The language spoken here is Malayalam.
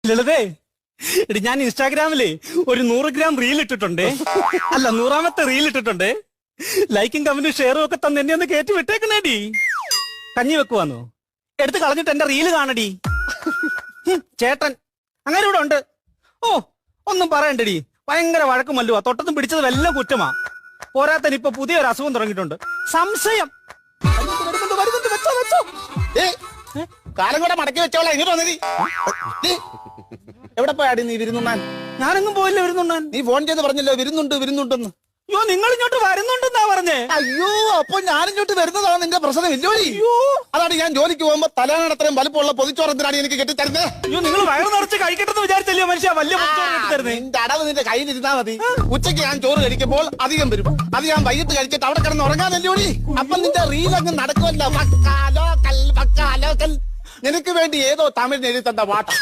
ലളിതേ, എടി ഞാൻ ഇൻസ്റ്റാഗ്രാമില് ഒരു 100 ഗ്രാം റീൽ ഇട്ടിട്ടുണ്ട്. അല്ല, 100ാമത്തെ റീൽ ഇട്ടിട്ടുണ്ട്. ലൈക്കും കമന്റും ഷെയറും ഒക്കെ തന്നെ എന്നെ ഒന്ന് കയറ്റി വിട്ടേക്കണേടി. കഞ്ഞി വെക്കുവാന്നോ? എടുത്ത് കളഞ്ഞിട്ട് എന്റെ റീല് കാണടി. ചേട്ടൻ അങ്ങനെ ഇവിടെ ഉണ്ട്. ഓ, ഒന്നും പറയണ്ടടി, ഭയങ്കര വഴക്കും മല്ലുവാ. തൊട്ടതും പിടിച്ചതും എല്ലാം കുറ്റമാ. പോരാത്തന് ഇപ്പൊ പുതിയൊരു അസുഖം തുടങ്ങിയിട്ടുണ്ട്, സംശയം. വരുന്നുണ്ട്, വെച്ചോ വെച്ചോ. കാലം കൂടെ മടക്കി വെച്ചോളാം. ഇങ്ങോട്ട് വന്നതി. എവിടെ പോയാടി നീ വിരുന്നുണ്ണാൻ? ഞാനെങ്ങും പോയില്ല വരുന്നുണ്ണാൻ. നീ ഫോൺ ചെയ്ത് പറഞ്ഞല്ലോ വിരുന്നുണ്ടെന്ന്. അയ്യോ, നിങ്ങൾ ഇങ്ങോട്ട് വരുന്നുണ്ടെന്നാ പറഞ്ഞേ. അയ്യോ, അപ്പൊ ഞാനിങ്ങോട്ട് വരുന്നതാണ് നിന്റെ പ്രശ്നം. ഇല്ലോടി, അതാണ് ഞാൻ ജോലിക്ക് പോകുമ്പോ തലേണത്രയും വലുപ്പമുള്ള പൊതിച്ചോറത്തിനാണ് എനിക്ക് കെട്ടിത്തരുന്നത്. അയ്യോ, നിങ്ങൾ വയറ് നിറച്ച് കഴിക്കട്ടെന്ന് വിചാരിച്ചല്ലേ മനുഷ്യ വലിയ തരുന്നേ. നിന്റെ അടവ് നിന്റെ കയ്യിലിരുന്നാ മതി. ഉച്ചയ്ക്ക് ഞാൻ ചോറ് കഴിക്കുമ്പോൾ അധികം വരും. അത് ഞാൻ വൈകിട്ട് കഴിച്ചിട്ട് അവിടെ കിടന്ന് ഉറങ്ങാനല്ലോടി. അപ്പൊ നിന്റെ റീൽ അങ്ങ് നടക്കുമല്ലോ. നിനക്ക് വേണ്ടി ഏതോ തമിഴിന് എഴുതി തന്ന പാട്ട.